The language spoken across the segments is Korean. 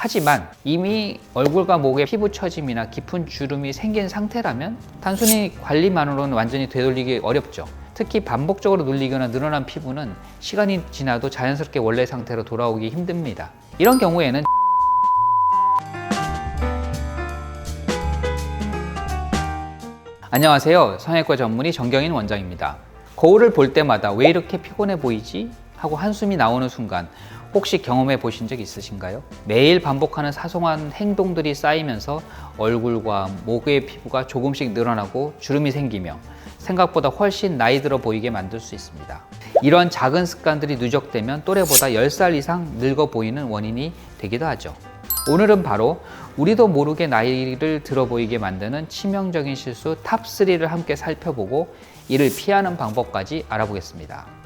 하지만 이미 얼굴과 목에 피부 처짐이나 깊은 주름이 생긴 상태라면 단순히 관리만으로는 완전히 되돌리기 어렵죠. 특히 반복적으로 눌리거나 늘어난 피부는 시간이 지나도 자연스럽게 원래 상태로 돌아오기 힘듭니다. 이런 경우에는 안녕하세요. 성형외과 전문의 정경인 원장입니다. 거울을 볼 때마다 왜 이렇게 피곤해 보이지? 하고 한숨이 나오는 순간 혹시 경험해 보신 적 있으신가요? 매일 반복하는 사소한 행동들이 쌓이면서 얼굴과 목의 피부가 조금씩 늘어나고 주름이 생기며 생각보다 훨씬 나이 들어 보이게 만들 수 있습니다. 이러한 작은 습관들이 누적되면 또래보다 10살 이상 늙어 보이는 원인이 되기도 하죠. 오늘은 바로 우리도 모르게 나이를 들어 보이게 만드는 치명적인 실수 탑3를 함께 살펴보고 이를 피하는 방법까지 알아보겠습니다.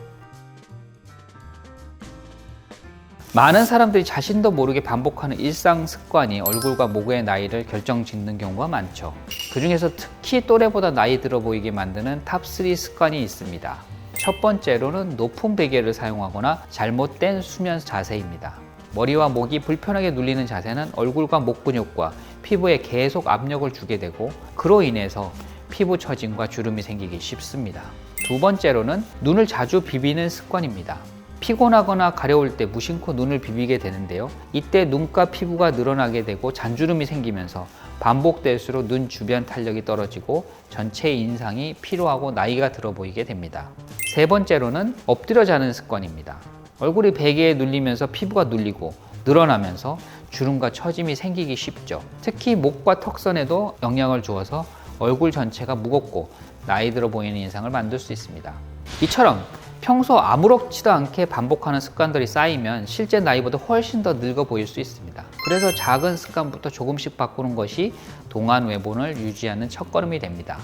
많은 사람들이 자신도 모르게 반복하는 일상 습관이 얼굴과 목의 나이를 결정짓는 경우가 많죠. 그 중에서 특히 또래보다 나이 들어 보이게 만드는 탑3 습관이 있습니다. 첫 번째로는 높은 베개를 사용하거나 잘못된 수면 자세입니다. 머리와 목이 불편하게 눌리는 자세는 얼굴과 목 근육과 피부에 계속 압력을 주게 되고 그로 인해서 피부 처짐과 주름이 생기기 쉽습니다. 두 번째로는 눈을 자주 비비는 습관입니다. 피곤하거나 가려울 때 무심코 눈을 비비게 되는데요. 이때 눈가 피부가 늘어나게 되고 잔주름이 생기면서 반복될수록 눈 주변 탄력이 떨어지고 전체 인상이 피로하고 나이가 들어 보이게 됩니다. 세 번째로는 엎드려 자는 습관입니다. 얼굴이 베개에 눌리면서 피부가 눌리고 늘어나면서 주름과 처짐이 생기기 쉽죠. 특히 목과 턱선에도 영향을 주어서 얼굴 전체가 무겁고 나이 들어 보이는 인상을 만들 수 있습니다. 이처럼 평소 아무렇지도 않게 반복하는 습관들이 쌓이면 실제 나이보다 훨씬 더 늙어 보일 수 있습니다. 그래서 작은 습관부터 조금씩 바꾸는 것이 동안 외본을 유지하는 첫걸음이 됩니다.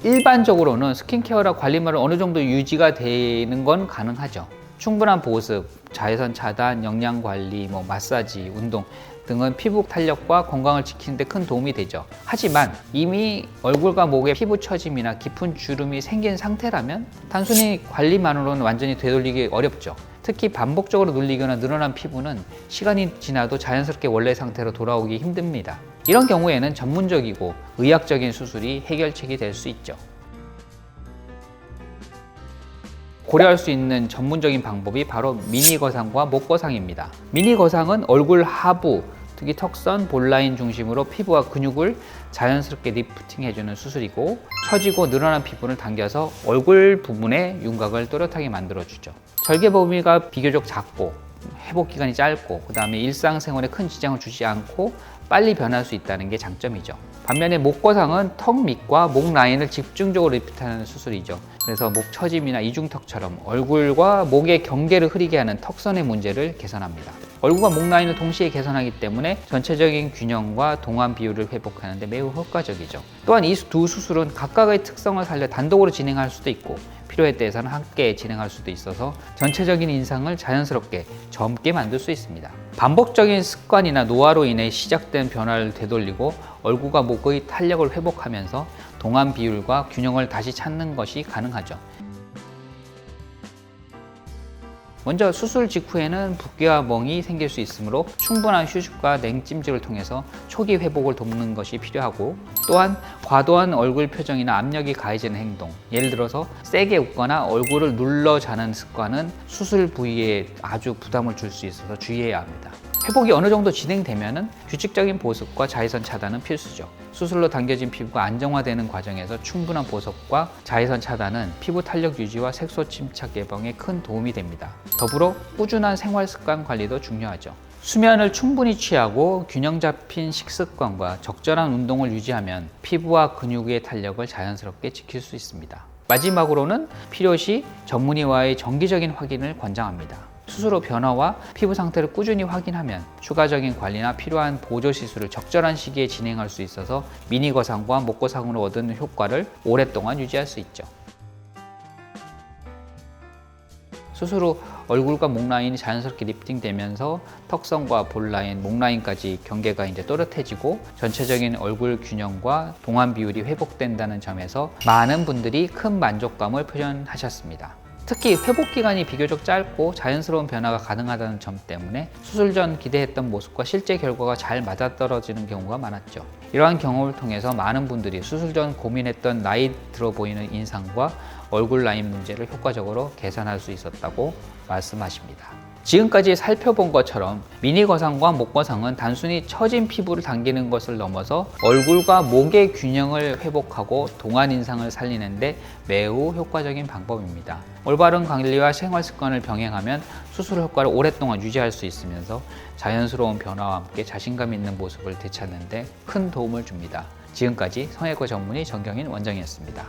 일반적으로는 스킨케어라 관리말은 어느 정도 유지가 되는 건 가능하죠. 충분한 보습, 자외선 차단, 영양 관리, 마사지, 운동 등은 피부 탄력과 건강을 지키는 데 큰 도움이 되죠. 하지만 이미 얼굴과 목에 피부 처짐이나 깊은 주름이 생긴 상태라면 단순히 관리만으로는 완전히 되돌리기 어렵죠. 특히 반복적으로 눌리거나 늘어난 피부는 시간이 지나도 자연스럽게 원래 상태로 돌아오기 힘듭니다. 이런 경우에는 전문적이고 의학적인 수술이 해결책이 될 수 있죠. 고려할 수 있는 전문적인 방법이 바로 미니 거상과 목 거상입니다. 미니 거상은 얼굴 하부, 특히 턱선, 볼라인 중심으로 피부와 근육을 자연스럽게 리프팅 해주는 수술이고 처지고 늘어난 피부를 당겨서 얼굴 부분의 윤곽을 또렷하게 만들어주죠. 절개 범위가 비교적 작고 회복 기간이 짧고 그 다음에 일상생활에 큰 지장을 주지 않고 빨리 변할 수 있다는 게 장점이죠. 반면에 목 거상은 턱 밑과 목 라인을 집중적으로 리프트하는 수술이죠. 그래서 목 처짐이나 이중턱처럼 얼굴과 목의 경계를 흐리게 하는 턱선의 문제를 개선합니다. 얼굴과 목 라인을 동시에 개선하기 때문에 전체적인 균형과 동안 비율을 회복하는 데 매우 효과적이죠. 또한 이 두 수술은 각각의 특성을 살려 단독으로 진행할 수도 있고 필요에 대해서는 함께 진행할 수도 있어서 전체적인 인상을 자연스럽게 젊게 만들 수 있습니다. 반복적인 습관이나 노화로 인해 시작된 변화를 되돌리고 얼굴과 목의 탄력을 회복하면서 동안 비율과 균형을 다시 찾는 것이 가능하죠. 먼저 수술 직후에는 붓기와 멍이 생길 수 있으므로 충분한 휴식과 냉찜질을 통해서 초기 회복을 돕는 것이 필요하고 또한 과도한 얼굴 표정이나 압력이 가해지는 행동, 예를 들어서 세게 웃거나 얼굴을 눌러 자는 습관은 수술 부위에 아주 부담을 줄 수 있어서 주의해야 합니다. 회복이 어느 정도 진행되면 규칙적인 보습과 자외선 차단은 필수죠. 수술로 당겨진 피부가 안정화되는 과정에서 충분한 보습과 자외선 차단은 피부 탄력 유지와 색소 침착 예방에 큰 도움이 됩니다. 더불어 꾸준한 생활 습관 관리도 중요하죠. 수면을 충분히 취하고 균형 잡힌 식습관과 적절한 운동을 유지하면 피부와 근육의 탄력을 자연스럽게 지킬 수 있습니다. 마지막으로는 필요시 전문의와의 정기적인 확인을 권장합니다. 수술 후 변화와 피부 상태를 꾸준히 확인하면 추가적인 관리나 필요한 보조 시술을 적절한 시기에 진행할 수 있어서 미니 거상과 목 거상으로 얻은 효과를 오랫동안 유지할 수 있죠. 수술 후 얼굴과 목 라인이 자연스럽게 리프팅되면서 턱선과 볼 라인, 목 라인까지 경계가 또렷해지고 전체적인 얼굴 균형과 동안 비율이 회복된다는 점에서 많은 분들이 큰 만족감을 표현하셨습니다. 특히 회복 기간이 비교적 짧고 자연스러운 변화가 가능하다는 점 때문에 수술 전 기대했던 모습과 실제 결과가 잘 맞아떨어지는 경우가 많았죠. 이러한 경험을 통해서 많은 분들이 수술 전 고민했던 나이 들어 보이는 인상과 얼굴 라인 문제를 효과적으로 개선할 수 있었다고 말씀하십니다. 지금까지 살펴본 것처럼 미니 거상과 목 거상은 단순히 처진 피부를 당기는 것을 넘어서 얼굴과 목의 균형을 회복하고 동안 인상을 살리는데 매우 효과적인 방법입니다. 올바른 관리와 생활 습관을 병행하면 수술 효과를 오랫동안 유지할 수 있으면서 자연스러운 변화와 함께 자신감 있는 모습을 되찾는 데 큰 도움을 줍니다. 지금까지 성형외과 전문의 정경인 원장이었습니다.